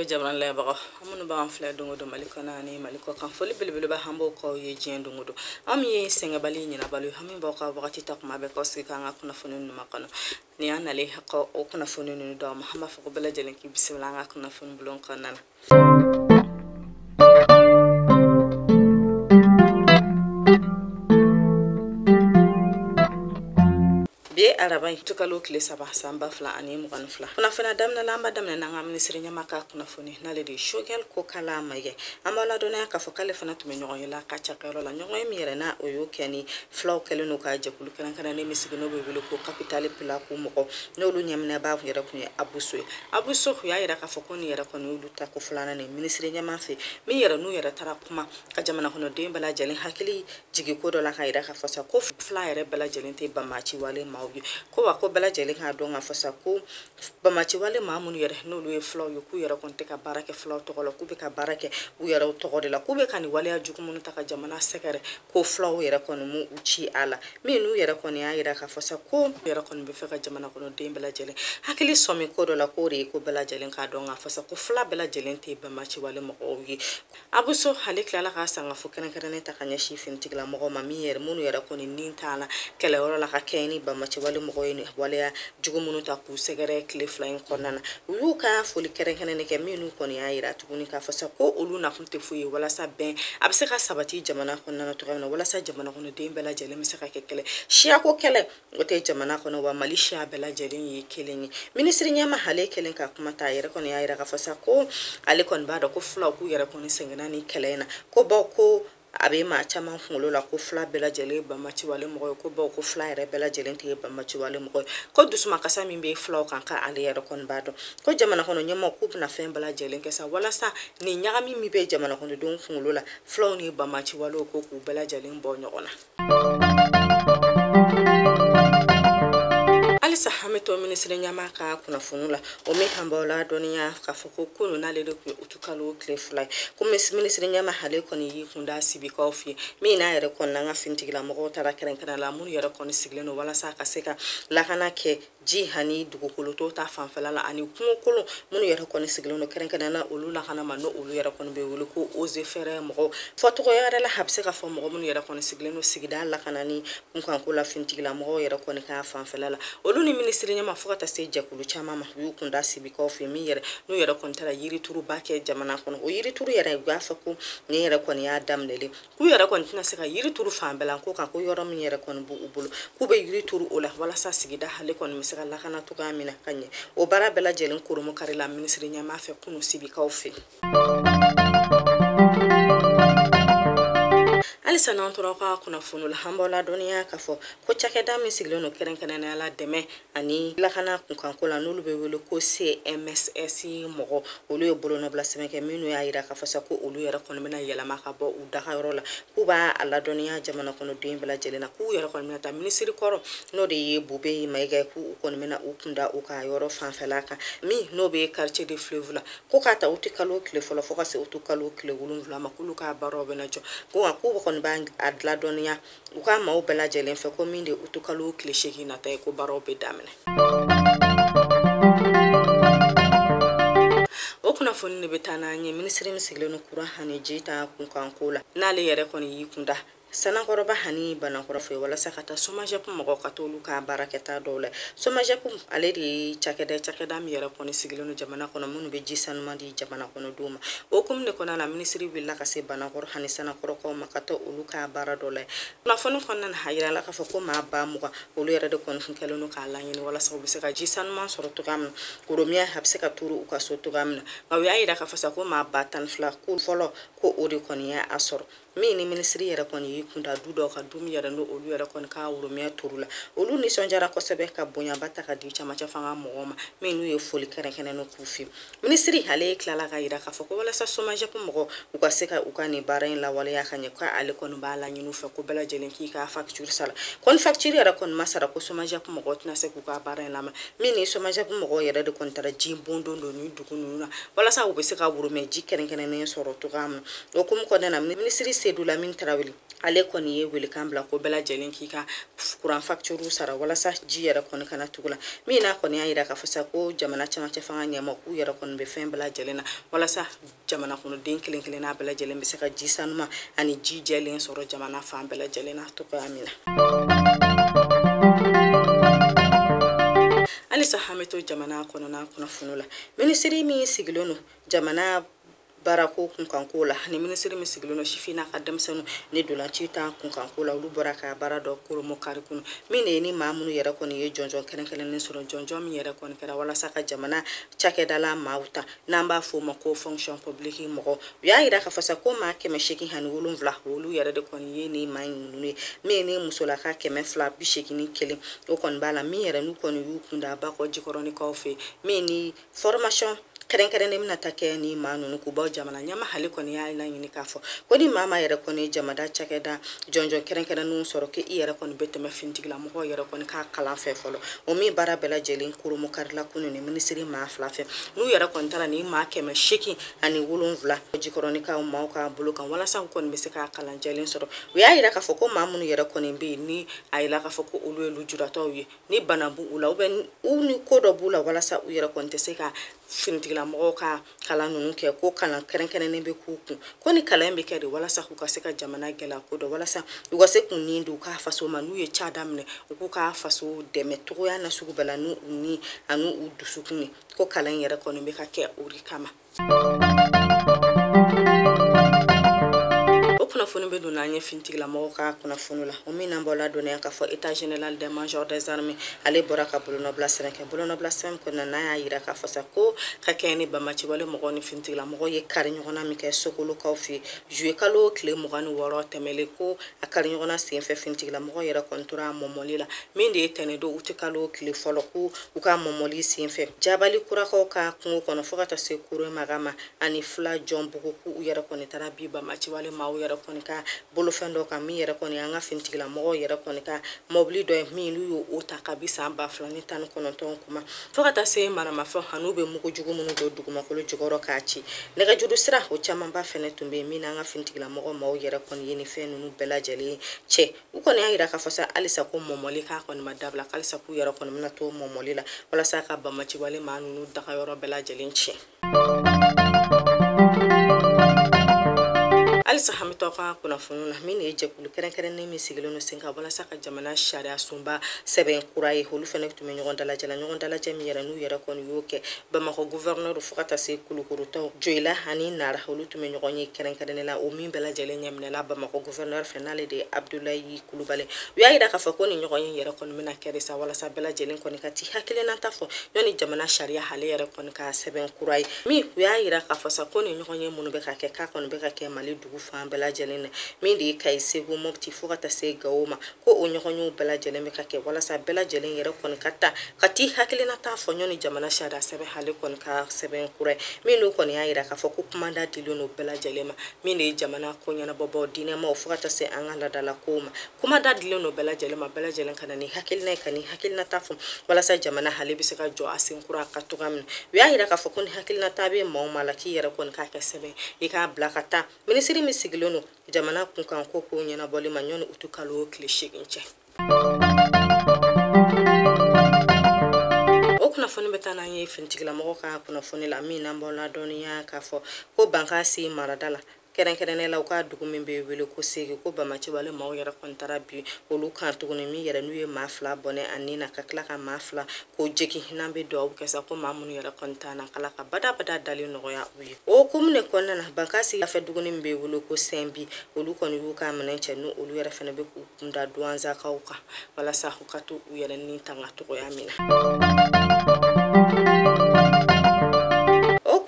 Hello Jabran Lebaga amunu ba amfla dungo do malikona ni maliko kan foli bilbil ba hambo ko ye jien dungo do am ye senga bali ni na balu hami ba ka wakati tak ma be ko sika nga kuna funun ma kana ni anale ko o kuna funun do ma hama fa ko bela jelen ki bismillah nga kuna funun bulon kana be arabai tukalo kile saba samba fla ani mugan fla kuna fina damna lamba damna nanga ministri nyama ka kuna funi nale di shogel ko kala maye amala dona ka fokale fana tume nyoy la ka chakero la nyoy mire na oyo keni flaw kele no ka jakulu kana kana ne misigino be bele ko capital pila ko mo no lu nyamna ba fu yera kunye abuso ya yera ka fokoni yera ko no luta ko fulana ne ministri nyama fe mi yera no yera tara kuma ka jamana hono de bala jalen hakili jigi ko do la ka yera ka fosa ko fla yera bala jalen te ba machi wale ma ko wa ko bela jeli ha do nga fosa ko ba ma ci wale ma mun yere no lu e flow yo ku yere kon te ka barake flow to ko ku be ka barake u yere to ko de la ku be kan wale ajuku mun ta ka jamana sekere ko flow yere kon mu uci ala mi nu yere kon ya yere ka fosa ko yere kon be fe ka jamana ko no de bela jeli hakili somi ko do la ko re ko bela jeli ka do nga fosa ko fla bela jeli te ba ma ci wale mo o yi abuso halik la ka sanga fo kana kana ta kanya shi fin tigla mo ma mi yere mun yere kon ni tala kele wala la ka keni ba ma wale mo koyni wale jugo munu ta ku segere cliff line konana yu ka foli kere kenene ke minu koni ayira tuguni ka fasa ko ulu na kunte fuyi wala sa ben abse ka sabati jamana konana to kana wala sa jamana kono de bela jele mi saka kekele shia ko kele ote jamana kono wa malisha bela jele yi keleni ministri nyama hale kelen ka kuma ta ayira koni ayira ka fasa ko ale kon bado ko fla ku yara koni sengana ni kelena ko ba ko abe ma chama ngolo la ko fla bela jele ba ma ci wale mo ko ba ko fla re bela jele te ba ma ci wale mo ko dusuma kasa mi be fla kan ka ale yara kon bado ko jamana kono nyama ko na fe bela jele ke sa wala sa ni nyaga mi be jamana kono don ngolo la fla ni ba ma ci wale ko ku bela jele mbo nyona alisa hameto ministre nyama ka kuna funula o me hambola donia ka foko kunu na le ku utukalo clefly ko ministre nyama hale ko ni kunda sibi kofi mi na yere kon na fintigila mo tara keren kana la mun yere kon sigleno wala sa ka seka la kana ke ji hani dugukolo to ta fanfala la ani kunkolo mun yere kon sigleno keren kana na ulu la kana mano ulu yere kon be wulu ko oze fere mo foto ko yere la habse ka fo mo mun yere kon sigleno sigida la kana ni kun ko la fintigila mo yere kon ka fanfala la ni ministri nyama fukata se jakulu chama ma yu kunda sibi ko fi mi yere no yere kon tara yiri turu bake jamana kono o yiri turu yere gafa ko ni yere kon ya damlele ku yere kon tina seka yiri turu fambela ko kan ko yoro mi yere kon bu ubulu ku be yiri turu ola wala sa sigida hale kon mi seka la kana to gamina kanye o bara bela jelen kuru mo kare la ministri nyama fe kunu sibi ko fi alisa non toroka kuna funul hambola donia kafo ko chakeda mi siglono keren kana la deme ani la kana kun ko la nulu be welo ko CMSS mo olu e bolo no blaseme ke minu ya ira kafo sa ko olu yara kono mena yela maka bo u daga rola kuba alla donia jamana kono de bela jelena ku yara kono mena ta ministry koro no de ye bube maiga ku kono mena ukunda u ka yoro fanfelaka mi no be quartier de fleuve la ko kata utikalo kle folo foka se utukalo kle wulun la makulu ka baro bena jo ko ko bang adla donia uka ma o bela jelen fe ko minde utukalo klisheki na tay ko baro be damene o kuna fonni betana nyi ministry misigle no kura hani jita kun kan kola nale yere kon yikunda sana koroba hani bana korofe wala sakata soma japu mo ka tolu ka baraketa dole soma japu ale di chakeda mi yere kon sigile no jamana kono munu be jisan mandi jamana kono duma o kum ne kona la ministry willa ka se bana kor hani sana koroko makato uluka bara dole na fonu konan hayra la ka foko ma ba mu ka ulu yere de kon kelo no ka lanyi wala so be se ka jisan man soroto kam kuromia habse ka turu ka soto kam ma wi ayira ka fasa ko ma batan fla ko folo ko odi kon ya asor mi ni ministry yere kon yikunda dudo ka dum yere no olu yere kon ka urumia turula olu ni sonjara ko sebe ka bonya bata ka di chama cha fanga mogoma mi nu ye foli kere kene no kufi ministry hale klala ka ira ka foko wala sa soma japu mogo ukaseka ukani barain la wala ya kanye ka ale kon bala nyinu fa ko bela jelen ki ka facture sala kon facture yere kon masara ko soma japu mogo tina se ku ka barain la mi ni soma japu mogo yere de kon tara jimbondo ndo ni dukunu wala sa ubese ka urume jikere kene ne soro to gam o kum ko na ministry sedula min trawili ale koni ye wele kambla ko bela jelen ki ka kuran facture sara wala sa ji yɛrɛ kɔni kana tugula min na kɔni y'a yira k'a fɔ sa ko jamana camancɛ fanga ɲɛma k'u yɛrɛ kɔni bɛ fɛn bɛɛ lajɛlen na walasa jamana kɔnɔden kelen kelen n'a bɛɛ lajɛlen bɛ se ka ji sanuma ani ji jɛlen sɔrɔ jamana fan bɛɛ lajɛlen na togoya min na. Alisa hameto jamana kɔnɔna kunnafoni la minisiri min sigilen no jamana barako kunkanko la ni minisiri min sigilen no sifina ka denmisɛnnu ni dolanci ta kunkanko la olu bɔra ka baara dɔ koromo kari kunu min de ye ni maa minnu yɛrɛ kɔni ye jɔnjɔn kɛrɛnkɛrɛnnen sɔrɔ jɔnjɔn min yɛrɛ kɔni kɛra walasa ka jamana cakɛdala maaw ta n'an b'a fɔ o ma ko fonction publique mɔgɔ u y'a yira k'a fɔ sa ko maa 887 olu yɛrɛ de kɔni ye ni maa ninnu ye min ni musolaka 281 o kɔni b'a la min yɛrɛ n'u kɔni y'u kunda bakɔ jikɔrɔnikaw fɛ min ni formation kɛrɛnkɛrɛnnen bɛna ta kɛ ni maa ninnu k'u baw jamana ɲɛma hali kɔni y'a laɲini k'a fɔ ko ni maa yɛrɛ kɔni jamana cakɛda jɔnjɔn kɛrɛnkɛrɛnnenw sɔrɔ ke i yɛrɛ kɔni bɛ tɛmɛ finitigilamɔgɔw yɛrɛ kɔni k'a kalan fɛ fɔlɔ o min baara bɛɛ lajɛlen koromo karila kunu ni minisiri maa 2 fɛ n'u yɛrɛ kɔni taara ni maa 887 jikɔrɔnikaw maaw ka bolo kan walasa u kɔni bɛ se k'a kalan jɛlen sɔrɔ u y'a yira k'a fɔ ko maa minnu yɛrɛ kɔni bɛ yen ni a yira k'a fɔ ko olu ye lujuratɔw ye ni bana b'u la u ni ko dɔ b'u la walasa u yɛrɛ kɔni tɛ se ka finitigilamɔgɔw ka kalan ninnu kɛ ko kalan kɛrɛnkɛrɛnnen bɛ k'u kun ko ni kalan bɛ kɛ de walasa k'u ka se ka jamana gɛlɛya ko dɔ walasa u ka se k'u ni don u k'a faso ma n'u ye ca daminɛ u k'u k'a faso dɛmɛ togoya na sugu bɛɛ la n'u ni ani u dusukun ye ko kalan yɛrɛ kɔni bɛ ka kɛ o de kama. kunnafoni bɛ don n'an ye finitigilamɔgɔw ka kunnafoni la o min n'an bɔra dɔnniya k'a fɔ état général des majors des armées ale bɔra ka bolonɔbila sɛbɛn kɛ bolonɔbila sɛbɛn kɔnɔna n'a y'a yira k'a fɔ sa ko ka kɛ ni bamaciwale mɔgɔw ni finitigilamɔgɔw ye kari ɲɔgɔnna min kɛ sokolokaw fɛ yen juillet kalo tile 26 tɛmɛlen ko a kari ɲɔgɔnna senfɛ finitigilamɔgɔw yɛrɛ kɔni tora mɔmɔli la min de ye tɛnɛn don uti kalo tile fɔlɔ ko u ka mɔmɔli senfɛ jabali kurakaw ka kungo kɔnɔ fo ka taa se koro magama ani fila jɔnbugu ko u yɛrɛ kɔni taara bi bamaciwale maaw yɛrɛ kɔni ka bolofɛn dɔ kan min yɛrɛ kɔni an ka finitigilamɔgɔw yɛrɛ kɔni ka mɔbili dɔ ye min n'u y'o o ta kabi san 2019 kuma fo ka taa se maramafɛn han'u bɛ mugujugu minnu don dugumakolo jukɔrɔ k'a ci nɛgɛjuru sira o camanba fɛnɛ tun bɛ yen min n'an ka finitigilamɔgɔ maaw yɛrɛ kɔni ye ni fɛn ninnu bɛɛ lajɛlen cɛ u kɔni y'a yira k'a fɔ sa halisa ko mɔmɔli k'a kɔni ma dabila halisa k'u yɛrɛ kɔni bɛna to mɔmɔli la walasa ka bamaciwale maa ninnu dagayɔrɔ bɛɛ lajɛlen tiɲɛ. Alisa hamito ka kunnafoni na min ye jɛkulu kɛrɛnkɛrɛnnen min sigilen no sen ka walasa ka jamana sariya sunba sɛbɛn kura ye olu fɛnɛ tun bɛ ɲɔgɔn dalajɛ min yɛrɛ n'u yɛrɛ kɔni y'o kɛ Bamakɔ gouverneur fo ka taa se Kulukorotaw Joyila ani Nara olu tun bɛ ɲɔgɔn ye kɛrɛnkɛrɛnnen la o min bɛɛ lajɛlen ɲɛminɛla Bamakɔ gouverneur fɛ n'ale de ye Abdoulaye Kulubali u y'a yira k'a fɔ ko ni ɲɔgɔn ye yɛrɛ kɔni bɛna kɛ de sa walasa bɛɛ lajɛlen kɔni ka ti hakilinata fɔ ɲɔni jamana sariya hale yɛrɛ kɔni ka sɛbɛn kura ye min u y'a yira k'a fɔ sa ko ni ɲɔgɔn ye minnu bɛ ka kɛ k'a kɔni bɛ ka kɛ Mali dugu fan bɛɛ lajɛlen na min de ye Kayi Segu Mopti fo ka taa se Gawo ma ko o ɲɔgɔnyew bɛɛ lajɛlen bɛ ka kɛ walasa bɛɛ lajɛlen yɛrɛ kɔni ka taa ka ti hakilinata fɔ ɲɔni jamana sariya sɛbɛn hale kɔni ka sɛbɛn kura ye min n'u kɔni y'a yira k'a fɔ ko kumanda dilen no bɛɛ lajɛlen ma min de ye jamana ko ɲɛnabɔbɔ diinɛmaw fo ka taa se an ka ladala kow ma kumanda dilen no bɛɛ lajɛlen ma bɛɛ lajɛlen ka na ni hakilina ye ka ni hakilinata fɔ walasa jamana hale bɛ se ka jɔ a senkura ka toga min u y'a yira k'a fɔ ko ni hakilinata bɛ maaw ma la k'i yɛrɛ kɔni k'a kɛ sɛbɛn i k'a bila ka taa minisiri min sigilen no jamana kunkan ko ɲɛnabɔli ma ɲɔni utu kalo tile 8 cɛ. O kunnafoni bɛ taa n'an ye finitigilamɔgɔ ka kunnafoni la min n'an bɔ ladɔnniya k'a fɔ ko Bankasi marada la kɛrɛnkɛrɛnnen la u ka dugu min bɛ wele ko Segu ko bamaciwale maaw yɛrɛ kɔni taara bi olu kan tuguni min yɛrɛ n'u ye maa 2 bɔnɛ ani na ka tila ka maa 2 ko jeki n'an bɛ dugawu kɛ sa ko maa minnu yɛrɛ kɔni taa na kala ka badabada dali nɔgɔya u ye o commune kɔnɔna na Bankasi fɛ duguni min bɛ wele ko Sɛnbi olu kɔni y'u ka minɛn cɛ n'u olu yɛrɛ fɛnɛ bɛ k'u kunda douanzakaw kan walasa u ka to u yɛrɛ ni tanga togoya min na.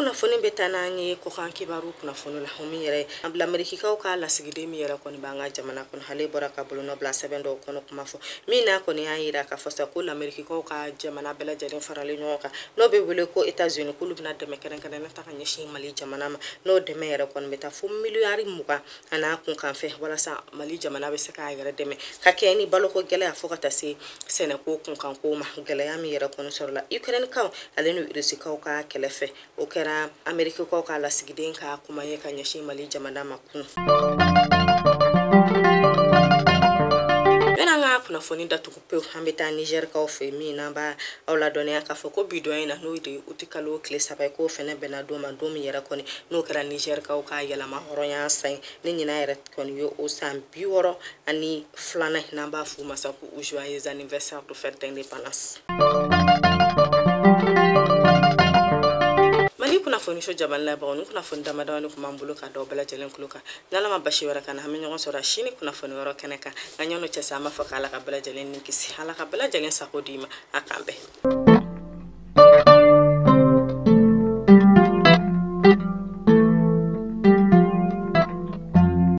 Kunnafoni bɛ taa n'an ye kɔkan kibaru kunnafoni la o min yɛrɛ an bila Amerikikaw ka lasigiden min yɛrɛ kɔni b'an ka jamana kɔnɔ hale bɔra ka bolonɔbila sɛbɛn dɔw kɔnɔ kuma fɔ min n'a kɔni y'a yira k'a fɔ sa ko Amerikikaw ka jamana bɛɛ lajɛlen faralen ɲɔgɔn kan n'o bɛ wele ko États-Unis k'olu bɛna dɛmɛ kɛrɛnkɛrɛnnen ta ka ɲɛsin Mali jamana ma n'o dɛmɛ yɛrɛ kɔni bɛ taa fo miliyari 20 a n'a kunkan fɛ walasa Mali jamana bɛ se k'a yɛrɛ dɛmɛ ka kɛ ni baloko gɛlɛya fo ka taa se sɛnɛko kunkanko ma gɛlɛya min yɛrɛ kɔni sɔrɔ la Ukrainekaw ale ni Rusikaw ka kɛlɛ fɛ o kɛra Amerikikaw ka lasigiden ka kuma ye ka ɲɛsin Mali jamana ma kun. An ka kunnafoni datugu pewu an bɛ taa Niger kaw fɛ min n'an b'a aw ladɔnniya k'a fɔ ko bi dɔ in na n'o de uti kalo tile 3 ye k'o fɛnɛ bɛnna don ma don min yɛrɛ kɔni n'o kɛra Niger kaw ka yɛlɛma hɔrɔnya san ni ɲina yɛrɛ kɔni ye o san 62 n'an b'a f'u ma sa ko joyeux anniversaire de fête d'indépendance. Mali kunnafoni so jabal la bawni kunnafoni damadawani kuma bolo ka dɔ bɛɛ lajɛlen kulo kan n'ala ma basi wɛrɛ kana an bɛ ɲɔgɔn sɔrɔ sini kunnafoni wɛrɛ kɛnɛ kan nka ɲɔnɔ cɛ sa an b'a fɔ k'ala ka bɛɛ lajɛlen ni kisi ala ka bɛɛ lajɛlen sago d'i ma a kan bɛɛ